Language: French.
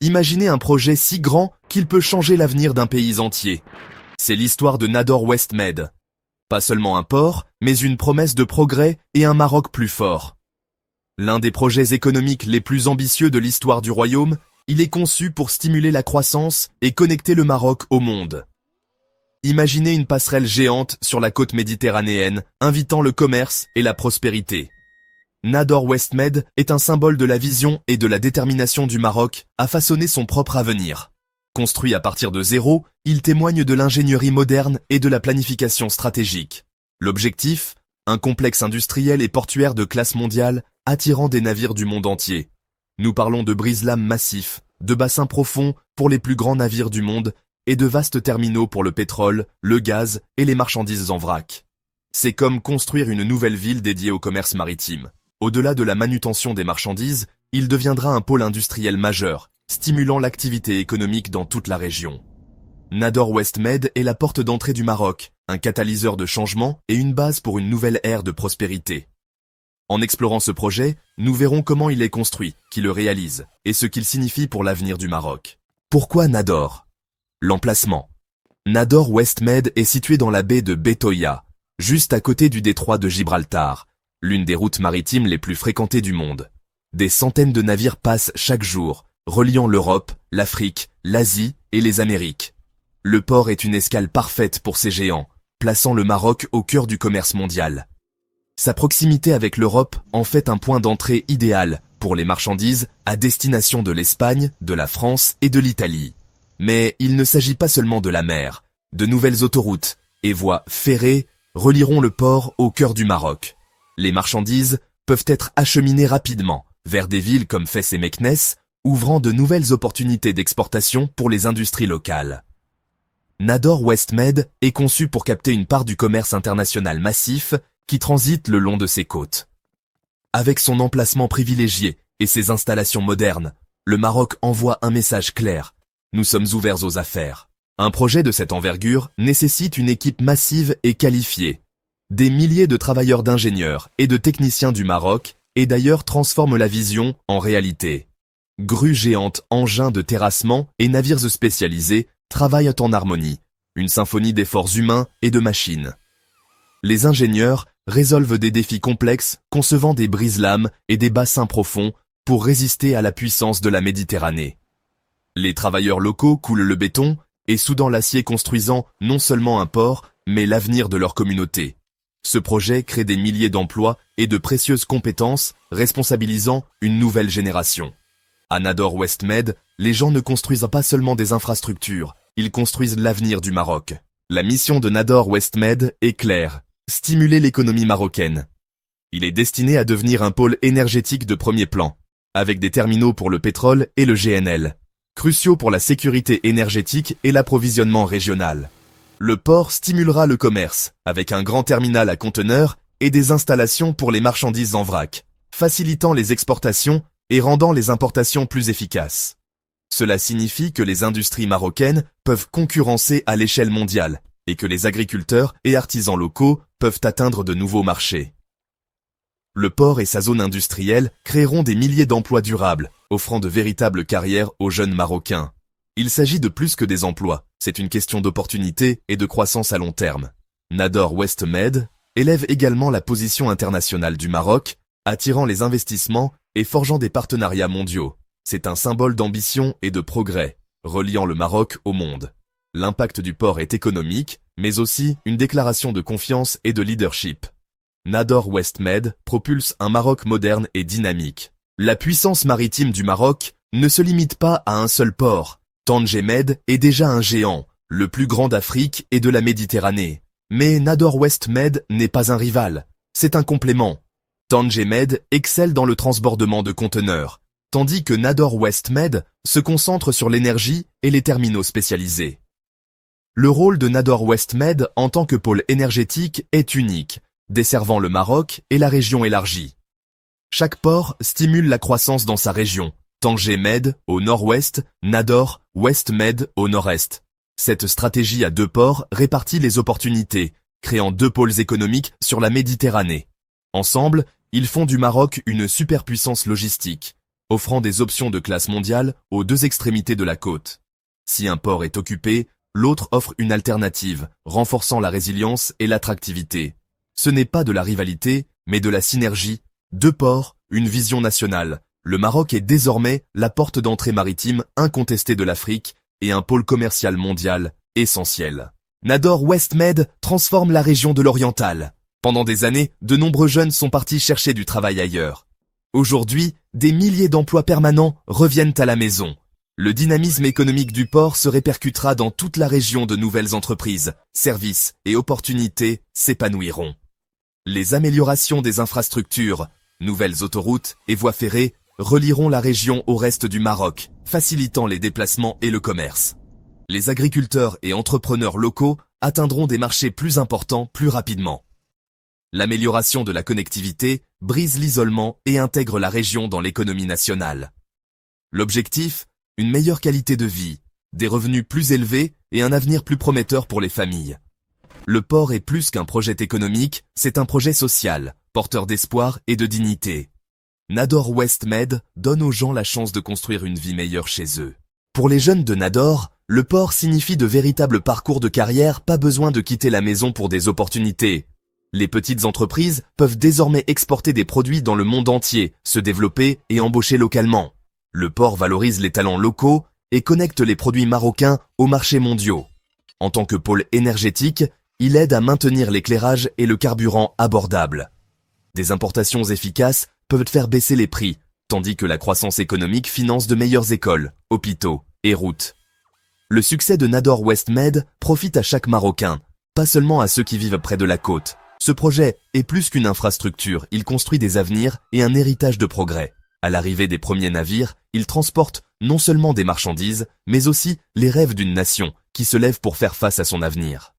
Imaginez un projet si grand qu'il peut changer l'avenir d'un pays entier. C'est l'histoire de Nador West Med. Pas seulement un port, mais une promesse de progrès et un Maroc plus fort. L'un des projets économiques les plus ambitieux de l'histoire du royaume, il est conçu pour stimuler la croissance et connecter le Maroc au monde. Imaginez une passerelle géante sur la côte méditerranéenne, invitant le commerce et la prospérité. Nador West Med est un symbole de la vision et de la détermination du Maroc à façonner son propre avenir. Construit à partir de zéro, il témoigne de l'ingénierie moderne et de la planification stratégique. L'objectif, un complexe industriel et portuaire de classe mondiale attirant des navires du monde entier. Nous parlons de brise-lames massifs, de bassins profonds pour les plus grands navires du monde et de vastes terminaux pour le pétrole, le gaz et les marchandises en vrac. C'est comme construire une nouvelle ville dédiée au commerce maritime. Au-delà de la manutention des marchandises, il deviendra un pôle industriel majeur, stimulant l'activité économique dans toute la région. Nador West Med est la porte d'entrée du Maroc, un catalyseur de changement et une base pour une nouvelle ère de prospérité. En explorant ce projet, nous verrons comment il est construit, qui le réalise, et ce qu'il signifie pour l'avenir du Maroc. Pourquoi Nador? L'emplacement. Nador West Med est situé dans la baie de Betoya, juste à côté du détroit de Gibraltar, l'une des routes maritimes les plus fréquentées du monde. Des centaines de navires passent chaque jour, reliant l'Europe, l'Afrique, l'Asie et les Amériques. Le port est une escale parfaite pour ces géants, plaçant le Maroc au cœur du commerce mondial. Sa proximité avec l'Europe en fait un point d'entrée idéal pour les marchandises à destination de l'Espagne, de la France et de l'Italie. Mais il ne s'agit pas seulement de la mer. De nouvelles autoroutes et voies ferrées relieront le port au cœur du Maroc. Les marchandises peuvent être acheminées rapidement vers des villes comme Fès et Meknès, ouvrant de nouvelles opportunités d'exportation pour les industries locales. Nador West Med est conçu pour capter une part du commerce international massif qui transite le long de ses côtes. Avec son emplacement privilégié et ses installations modernes, le Maroc envoie un message clair. Nous sommes ouverts aux affaires. Un projet de cette envergure nécessite une équipe massive et qualifiée. Des milliers de travailleurs d'ingénieurs et de techniciens du Maroc et d'ailleurs transforment la vision en réalité. Grues géantes, engins de terrassement et navires spécialisés travaillent en harmonie, une symphonie d'efforts humains et de machines. Les ingénieurs résolvent des défis complexes, concevant des brise-lames et des bassins profonds pour résister à la puissance de la Méditerranée. Les travailleurs locaux coulent le béton et soudant l'acier, construisant non seulement un port, mais l'avenir de leur communauté. Ce projet crée des milliers d'emplois et de précieuses compétences, responsabilisant une nouvelle génération. À Nador West Med, les gens ne construisent pas seulement des infrastructures, ils construisent l'avenir du Maroc. La mission de Nador West Med est claire, stimuler l'économie marocaine. Il est destiné à devenir un pôle énergétique de premier plan, avec des terminaux pour le pétrole et le GNL, cruciaux pour la sécurité énergétique et l'approvisionnement régional. Le port stimulera le commerce, avec un grand terminal à conteneurs et des installations pour les marchandises en vrac, facilitant les exportations et rendant les importations plus efficaces. Cela signifie que les industries marocaines peuvent concurrencer à l'échelle mondiale et que les agriculteurs et artisans locaux peuvent atteindre de nouveaux marchés. Le port et sa zone industrielle créeront des milliers d'emplois durables, offrant de véritables carrières aux jeunes Marocains. Il s'agit de plus que des emplois, c'est une question d'opportunité et de croissance à long terme. Nador West Med élève également la position internationale du Maroc, attirant les investissements et forgeant des partenariats mondiaux. C'est un symbole d'ambition et de progrès, reliant le Maroc au monde. L'impact du port est économique, mais aussi une déclaration de confiance et de leadership. Nador West Med propulse un Maroc moderne et dynamique. La puissance maritime du Maroc ne se limite pas à un seul port. Tanger Med est déjà un géant, le plus grand d'Afrique et de la Méditerranée. Mais Nador West Med n'est pas un rival, c'est un complément. Tanger Med excelle dans le transbordement de conteneurs, tandis que Nador West Med se concentre sur l'énergie et les terminaux spécialisés. Le rôle de Nador West Med en tant que pôle énergétique est unique, desservant le Maroc et la région élargie. Chaque port stimule la croissance dans sa région. Tanger Med au nord-ouest, Nador West Med au nord-est. Cette stratégie à deux ports répartit les opportunités, créant deux pôles économiques sur la Méditerranée. Ensemble, ils font du Maroc une superpuissance logistique, offrant des options de classe mondiale aux deux extrémités de la côte. Si un port est occupé, l'autre offre une alternative, renforçant la résilience et l'attractivité. Ce n'est pas de la rivalité, mais de la synergie. Deux ports, une vision nationale. Le Maroc est désormais la porte d'entrée maritime incontestée de l'Afrique et un pôle commercial mondial essentiel. Nador West Med transforme la région de l'Oriental. Pendant des années, de nombreux jeunes sont partis chercher du travail ailleurs. Aujourd'hui, des milliers d'emplois permanents reviennent à la maison. Le dynamisme économique du port se répercutera dans toute la région. De nouvelles entreprises, services et opportunités s'épanouiront. Les améliorations des infrastructures, nouvelles autoroutes et voies ferrées relieront la région au reste du Maroc, facilitant les déplacements et le commerce. Les agriculteurs et entrepreneurs locaux atteindront des marchés plus importants plus rapidement. L'amélioration de la connectivité brise l'isolement et intègre la région dans l'économie nationale. L'objectif, une meilleure qualité de vie, des revenus plus élevés et un avenir plus prometteur pour les familles. Le port est plus qu'un projet économique, c'est un projet social, porteur d'espoir et de dignité. Nador West Med donne aux gens la chance de construire une vie meilleure chez eux. Pour les jeunes de Nador, le port signifie de véritables parcours de carrière, pas besoin de quitter la maison pour des opportunités. Les petites entreprises peuvent désormais exporter des produits dans le monde entier, se développer et embaucher localement. Le port valorise les talents locaux et connecte les produits marocains aux marchés mondiaux. En tant que pôle énergétique, il aide à maintenir l'éclairage et le carburant abordables. Des importations efficaces peuvent faire baisser les prix, tandis que la croissance économique finance de meilleures écoles, hôpitaux et routes. Le succès de Nador West Med profite à chaque Marocain, pas seulement à ceux qui vivent près de la côte. Ce projet est plus qu'une infrastructure, il construit des avenirs et un héritage de progrès. À l'arrivée des premiers navires, il transporte non seulement des marchandises, mais aussi les rêves d'une nation qui se lève pour faire face à son avenir.